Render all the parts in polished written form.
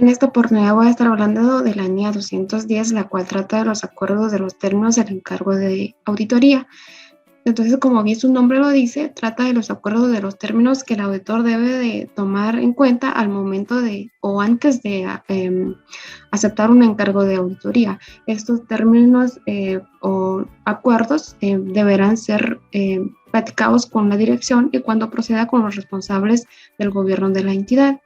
En esta oportunidad voy a estar hablando de la NIA 210, la cual trata de los acuerdos de los términos del encargo de auditoría. Entonces, como bien su nombre lo dice, trata de los acuerdos de los términos que el auditor debe de tomar en cuenta al momento de o antes de aceptar un encargo de auditoría. Estos términos o acuerdos deberán ser platicados con la dirección y cuando proceda con los responsables del gobierno de la entidad.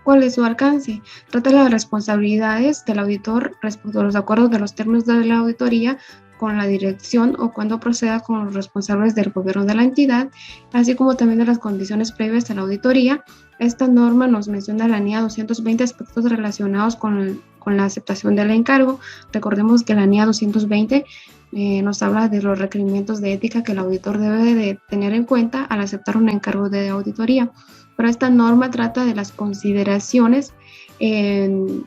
¿Cuál es su alcance? Trata las responsabilidades del auditor respecto a los acuerdos de los términos de la auditoría con la dirección o cuando proceda con los responsables del gobierno de la entidad, así como también de las condiciones previas a la auditoría. Esta norma nos menciona la NIA 220 aspectos relacionados con la aceptación del encargo. Recordemos que la NIA 220 nos habla de los requerimientos de ética que el auditor debe de tener en cuenta al aceptar un encargo de auditoría. Pero esta norma trata de las consideraciones que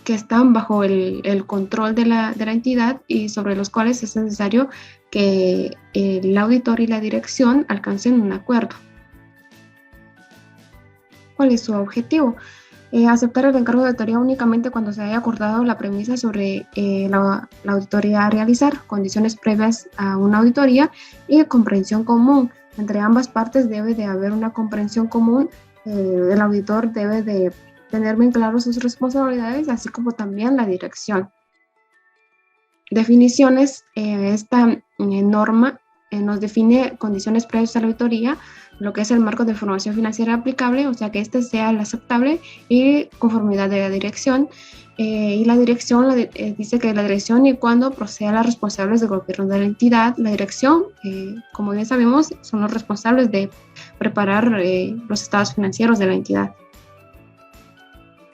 están bajo el control de la entidad y sobre los cuales es necesario que el auditor y la dirección alcancen un acuerdo. ¿Cuál es su objetivo? Aceptar el encargo de auditoría únicamente cuando se haya acordado la premisa sobre la auditoría a realizar, condiciones previas a una auditoría y comprensión común. Entre ambas partes debe de haber una comprensión común. El auditor debe de tener bien claro sus responsabilidades, así como también la dirección. Definiciones. Esta norma nos define condiciones previas a la auditoría, lo que es el marco de información financiera aplicable, o sea que este sea el aceptable y conformidad de la dirección. Y la dirección dice que la dirección y cuando proceda las responsables del gobierno de la entidad. La dirección, como bien sabemos, son los responsables de preparar los estados financieros de la entidad.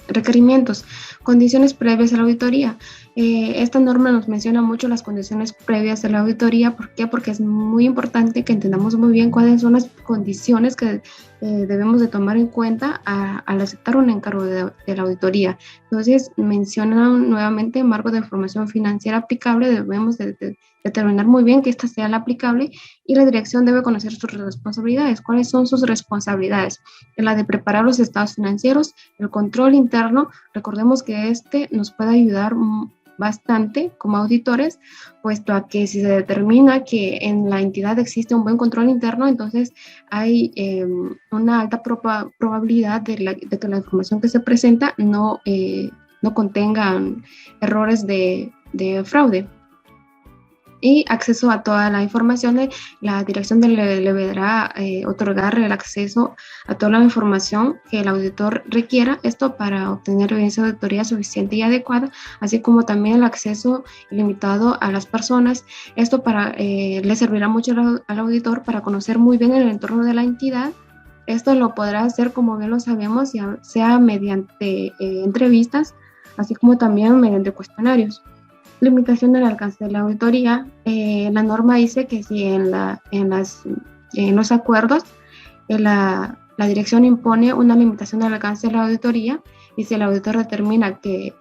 Requerimientos, condiciones previas a la auditoría. Esta norma nos menciona mucho las condiciones previas a la auditoría. ¿Por qué? Porque es muy importante que entendamos muy bien cuáles son las condiciones que debemos de tomar en cuenta al aceptar un encargo de la auditoría. Entonces, menciona nuevamente marco de información financiera aplicable. Debemos de determinar muy bien que esta sea la aplicable y la dirección debe conocer sus responsabilidades. ¿Cuáles son sus responsabilidades? La de preparar los estados financieros, el control interno. Recordemos que este nos puede ayudar bastante como auditores, puesto a que si se determina que en la entidad existe un buen control interno, entonces hay una alta probabilidad de que la información que se presenta no contenga errores de fraude. Y acceso a toda la información. La dirección le deberá otorgar el acceso a toda la información que el auditor requiera, esto para obtener evidencia de auditoría suficiente y adecuada, así como también el acceso ilimitado a las personas. Esto le servirá mucho al auditor para conocer muy bien el entorno de la entidad. Esto lo podrá hacer, como bien lo sabemos, ya sea mediante entrevistas, así como también mediante cuestionarios. Limitación del alcance de la auditoría. La norma dice que si en los acuerdos la dirección impone una limitación del alcance de la auditoría y si el auditor determina que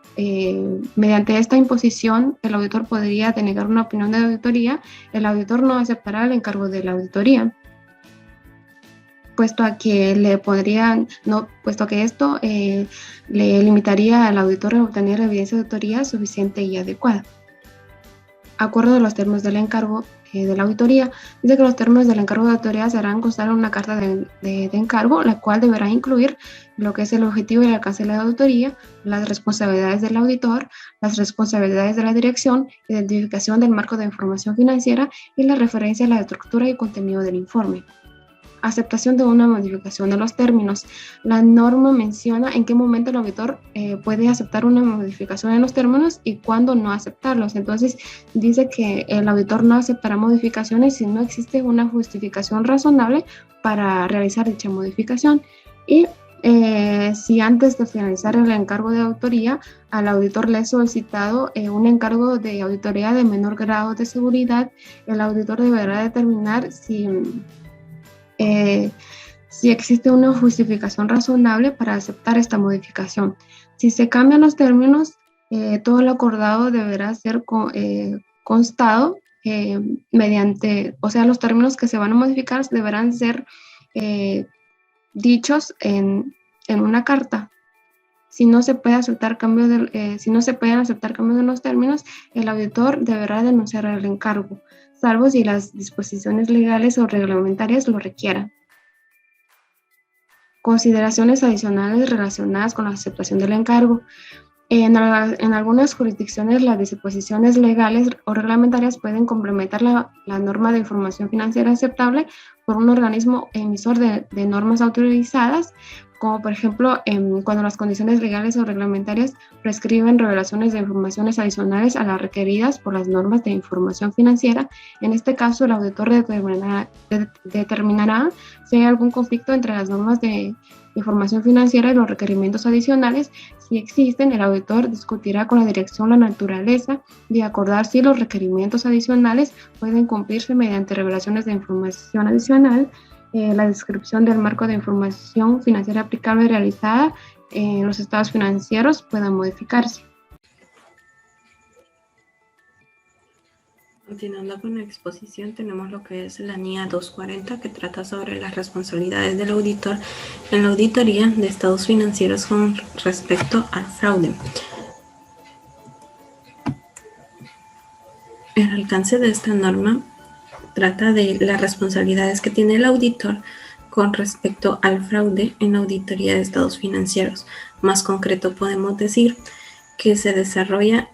mediante esta imposición el auditor podría denegar una opinión de auditoría, el auditor no aceptará el encargo de la auditoría, puesto a que esto le limitaría al auditor a obtener evidencia de auditoría suficiente y adecuada. Acuerdo de los términos del encargo de la auditoría. Dice que los términos del encargo de auditoría se harán constar en una carta de encargo, la cual deberá incluir lo que es el objetivo y el alcance de la auditoría, las responsabilidades del auditor, las responsabilidades de la dirección, identificación del marco de información financiera y la referencia a la estructura y contenido del informe. Aceptación de una modificación de los términos. La norma menciona en qué momento el auditor puede aceptar una modificación en los términos y cuándo no aceptarlos. Entonces, dice que el auditor no aceptará modificaciones si no existe una justificación razonable para realizar dicha modificación. Y si antes de finalizar el encargo de auditoría, al auditor le es solicitado un encargo de auditoría de menor grado de seguridad, el auditor deberá determinar si existe una justificación razonable para aceptar esta modificación. Si se cambian los términos, todo lo acordado deberá ser constado mediante, o sea, los términos que se van a modificar deberán ser dichos en una carta. Si no se puede aceptar si no se pueden aceptar cambios en los términos, el auditor deberá denunciar el encargo, salvo si las disposiciones legales o reglamentarias lo requieran. Consideraciones adicionales relacionadas con la aceptación del encargo. En algunas jurisdicciones, las disposiciones legales o reglamentarias pueden complementar la norma de información financiera aceptable por un organismo emisor de normas autorizadas, como por ejemplo cuando las condiciones legales o reglamentarias prescriben revelaciones de informaciones adicionales a las requeridas por las normas de información financiera. En este caso, el auditor determinará si hay algún conflicto entre las normas de información financiera y los requerimientos adicionales. Si existen, el auditor discutirá con la dirección la naturaleza de acordar si los requerimientos adicionales pueden cumplirse mediante revelaciones de información adicional. La descripción del marco de información financiera aplicable realizada en los estados financieros pueda modificarse. Continuando con la exposición, tenemos lo que es la NIA 240, que trata sobre las responsabilidades del auditor en la auditoría de estados financieros con respecto al fraude. El alcance de esta norma trata de las responsabilidades que tiene el auditor con respecto al fraude en la auditoría de estados financieros. Más concreto, podemos decir que se desarrolla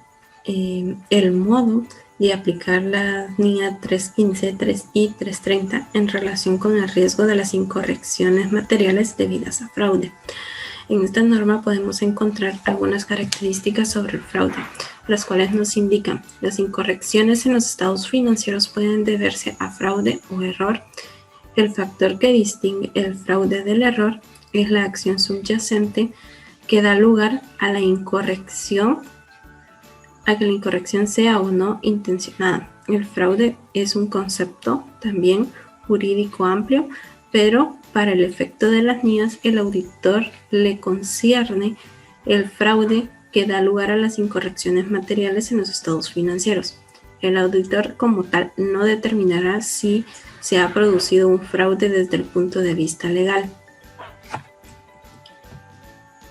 el modo de aplicar la NIA 315, 3I, 330 en relación con el riesgo de las incorrecciones materiales debidas a fraude. En esta norma podemos encontrar algunas características sobre el fraude, las cuales nos indican: las incorrecciones en los estados financieros pueden deberse a fraude o error. El factor que distingue el fraude del error es la acción subyacente que da lugar a la incorrección, a que la incorrección sea o no intencionada. El fraude es un concepto también jurídico amplio, pero para el efecto de las NIAs, el auditor le concierne el fraude que da lugar a las incorrecciones materiales en los estados financieros. El auditor como tal no determinará si se ha producido un fraude desde el punto de vista legal.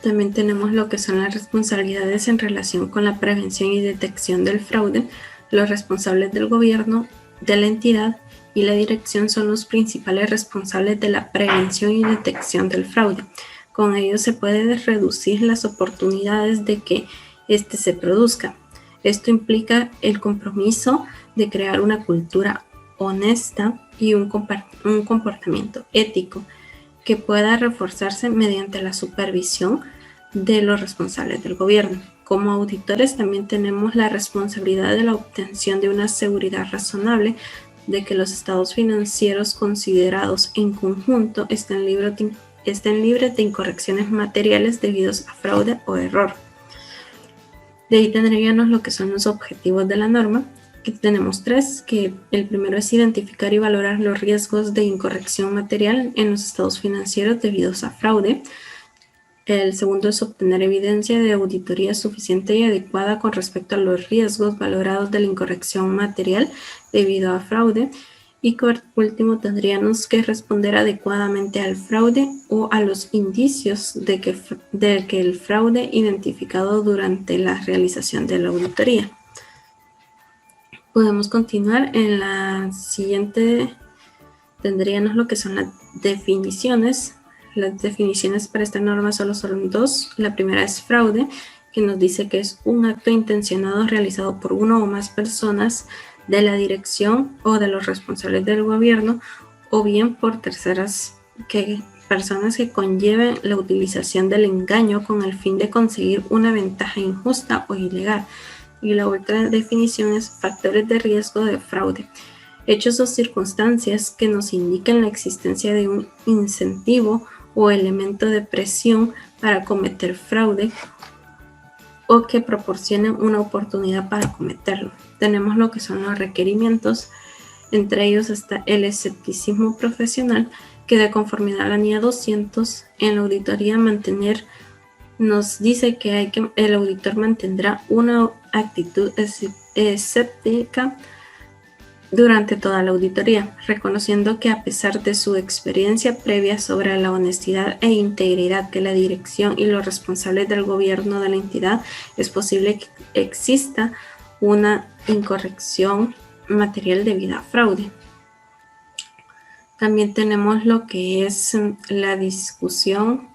También tenemos lo que son las responsabilidades en relación con la prevención y detección del fraude. Los responsables del gobierno, de la entidad y la dirección son los principales responsables de la prevención y detección del fraude. Con ello se puede reducir las oportunidades de que éste se produzca. Esto implica el compromiso de crear una cultura honesta y un comportamiento ético que pueda reforzarse mediante la supervisión de los responsables del gobierno. Como auditores también tenemos la responsabilidad de la obtención de una seguridad razonable de que los estados financieros considerados en conjunto estén libres de incorrecciones materiales debidos a fraude o error. De ahí tendríamos lo que son los objetivos de la norma, que tenemos 3, que el primero es identificar y valorar los riesgos de incorrección material en los estados financieros debidos a fraude. El segundo es obtener evidencia de auditoría suficiente y adecuada con respecto a los riesgos valorados de la incorrección material debido a fraude. Y por último, tendríamos que responder adecuadamente al fraude o a los indicios de que el fraude identificado durante la realización de la auditoría. Podemos continuar. En la siguiente tendríamos lo que son las definiciones. Las definiciones para esta norma solo son 2. La primera es fraude, que nos dice que es un acto intencionado realizado por uno o más personas de la dirección o de los responsables del gobierno, o bien por terceras personas que conlleven la utilización del engaño con el fin de conseguir una ventaja injusta o ilegal. Y la otra definición es factores de riesgo de fraude: hechos o circunstancias que nos indiquen la existencia de un incentivo o elemento de presión para cometer fraude o que proporcionen una oportunidad para cometerlo. Tenemos lo que son los requerimientos, entre ellos está el escepticismo profesional, que de conformidad a la NIA 200 en la auditoría nos dice que el auditor mantendrá una actitud escéptica durante toda la auditoría, reconociendo que a pesar de su experiencia previa sobre la honestidad e integridad de la dirección y los responsables del gobierno de la entidad, es posible que exista una incorrección material debido a fraude. También tenemos lo que es la discusión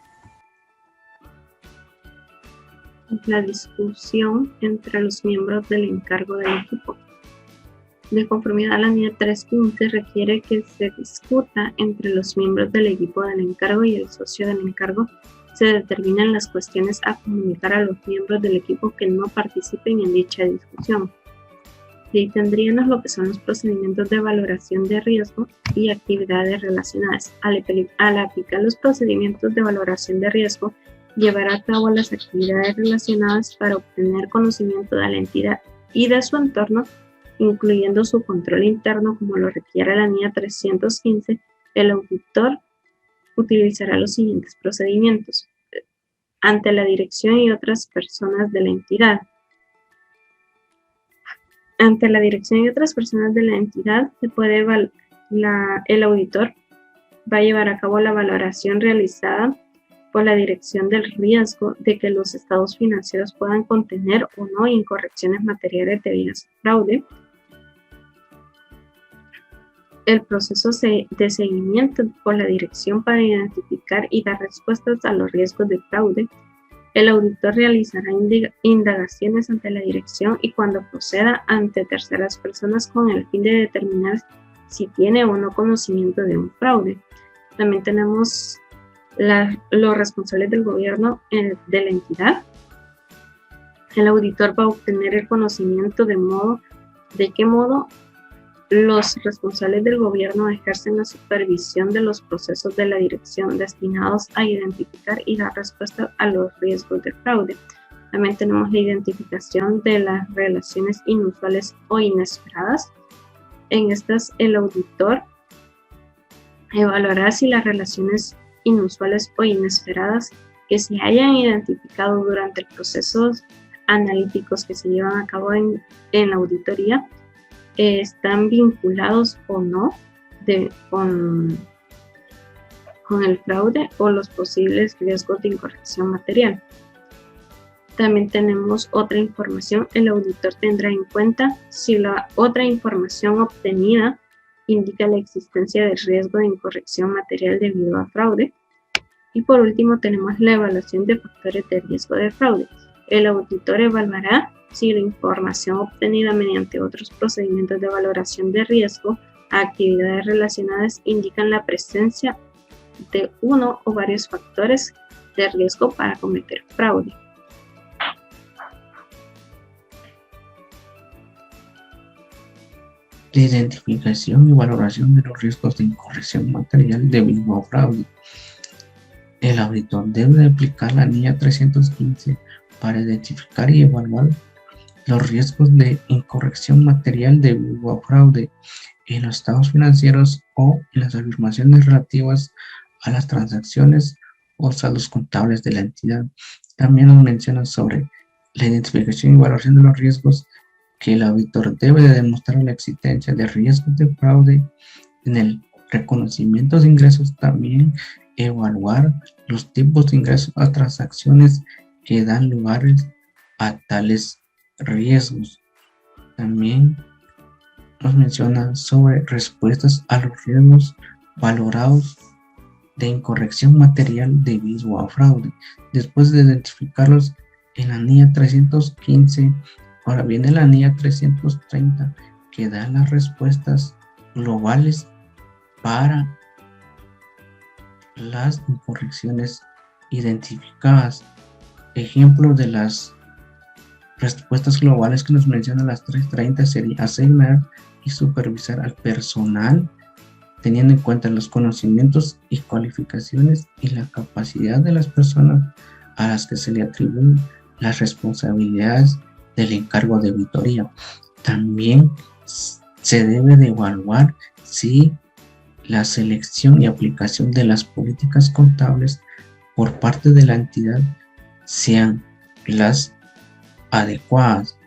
entre los miembros del encargo del equipo. De conformidad a la NIA 315, requiere que se discuta entre los miembros del equipo del encargo y el socio del encargo. Se determinan las cuestiones a comunicar a los miembros del equipo que no participen en dicha discusión. Y ahí tendríamos lo que son los procedimientos de valoración de riesgo y actividades relacionadas. Al aplicar los procedimientos de valoración de riesgo, llevar a cabo las actividades relacionadas para obtener conocimiento de la entidad y de su entorno, incluyendo su control interno como lo requiere la NIA 315, el auditor utilizará los siguientes procedimientos ante la dirección y otras personas de la entidad. Ante la dirección y otras personas de la entidad, el auditor va a llevar a cabo la valoración realizada por la dirección del riesgo de que los estados financieros puedan contener o no incorrecciones materiales debidas a fraude. El proceso de seguimiento por la dirección para identificar y dar respuestas a los riesgos de fraude. El auditor realizará indagaciones ante la dirección y cuando proceda ante terceras personas con el fin de determinar si tiene o no conocimiento de un fraude. También tenemos los responsables del gobierno de la entidad. El auditor va a obtener el conocimiento de qué modo los responsables del gobierno ejercen la supervisión de los procesos de la dirección destinados a identificar y dar respuesta a los riesgos de fraude. También tenemos la identificación de las relaciones inusuales o inesperadas. En estas, el auditor evaluará si las relaciones inusuales o inesperadas que se hayan identificado durante el proceso analíticos que se llevan a cabo en la auditoría están vinculados o no con el fraude o los posibles riesgos de incorrección material. También tenemos otra información. El auditor tendrá en cuenta si la otra información obtenida indica la existencia de riesgo de incorrección material debido a fraude. Y por último tenemos la evaluación de factores de riesgo de fraude. El auditor evaluará si la información obtenida mediante otros procedimientos de valoración de riesgo a actividades relacionadas indican la presencia de uno o varios factores de riesgo para cometer fraude. La identificación y valoración de los riesgos de incorrección material debido a fraude. El auditor debe aplicar la NIA 315 para identificar y evaluar los riesgos de incorrección material debido a fraude en los estados financieros o en las afirmaciones relativas a las transacciones o saldos contables de la entidad. También nos menciona sobre la identificación y evaluación de los riesgos que el auditor debe de demostrar la existencia de riesgos de fraude. En el reconocimiento de ingresos también evaluar los tipos de ingresos a transacciones que dan lugares a tales riesgos. También nos menciona sobre respuestas a los riesgos valorados de incorrección material debido a fraude. Después de identificarlos en la NIA 315, ahora viene la NIA 330 que da las respuestas globales para las incorrecciones identificadas. Ejemplos de las respuestas globales que nos mencionan las 330 sería asignar y supervisar al personal teniendo en cuenta los conocimientos y cualificaciones y la capacidad de las personas a las que se le atribuyen las responsabilidades del encargo de auditoría. También se debe de evaluar si la selección y aplicación de las políticas contables por parte de la entidad sean las adecuadas.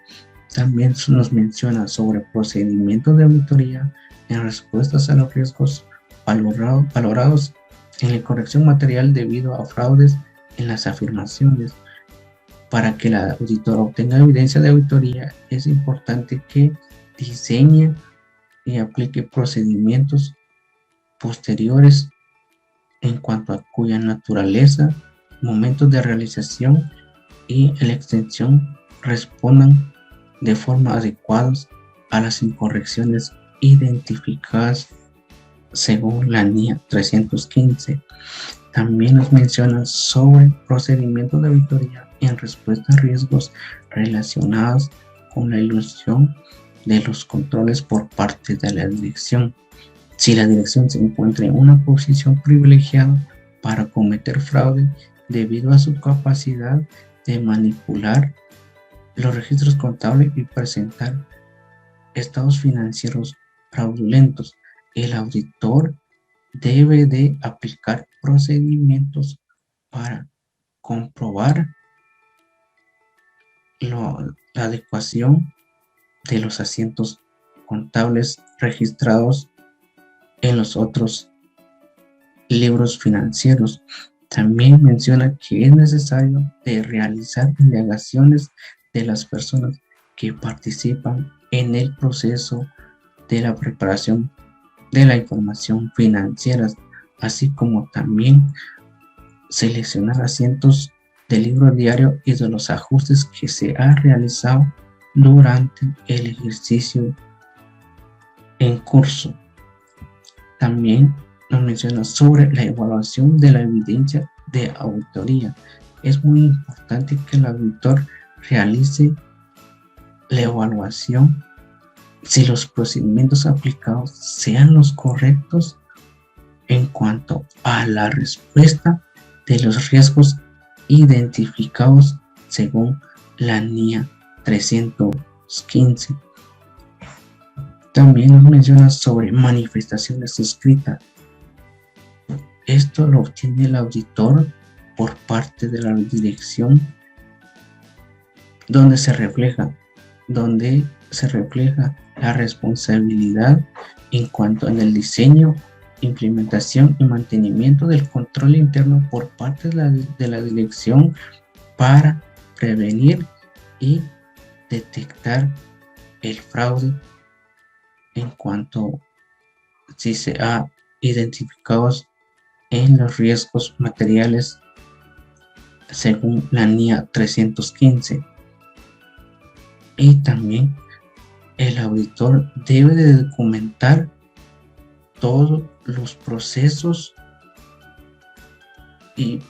También nos menciona sobre procedimientos de auditoría en respuestas a los riesgos valorados en la corrección material debido a fraudes en las afirmaciones. Para que el auditor obtenga evidencia de auditoría, es importante que diseñe y aplique procedimientos posteriores en cuanto a cuya naturaleza, momentos de realización y la extensión respondan de forma adecuada a las incorrecciones identificadas según la NIA 315. También nos menciona sobre procedimientos de auditoría en respuesta a riesgos relacionados con la ilusión de los controles por parte de la dirección. Si la dirección se encuentra en una posición privilegiada para cometer fraude debido a su capacidad de manipular los registros contables y presentar estados financieros fraudulentos, el auditor debe de aplicar procedimientos para comprobar la adecuación de los asientos contables registrados en los otros libros financieros. También menciona que es necesario de realizar indagaciones de las personas que participan en el proceso de la preparación de la información financiera, así como también seleccionar asientos del libro diario y de los ajustes que se ha realizado durante el ejercicio en curso. También nos menciona sobre la evaluación de la evidencia de auditoría. Es muy importante que el auditor realice la evaluación si los procedimientos aplicados sean los correctos en cuanto a la respuesta de los riesgos identificados según la NIA 315. También nos menciona sobre manifestaciones escritas. Esto lo obtiene el auditor por parte de la dirección, donde se refleja la responsabilidad en cuanto en el diseño, implementación y mantenimiento del control interno por parte de la dirección para prevenir y detectar el fraude en cuanto si se ha identificado en los riesgos materiales según la NIA 315. Y también el auditor debe de documentar todos los procesos y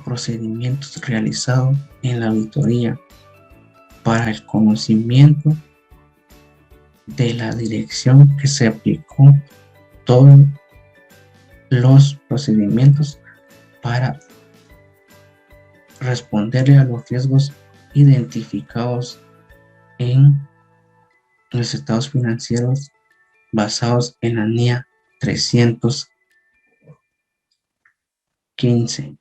procedimientos realizados en la auditoría para el conocimiento de la dirección que se aplicó todos los procedimientos para responderle a los riesgos identificados en los estados financieros basados en la NIA 315.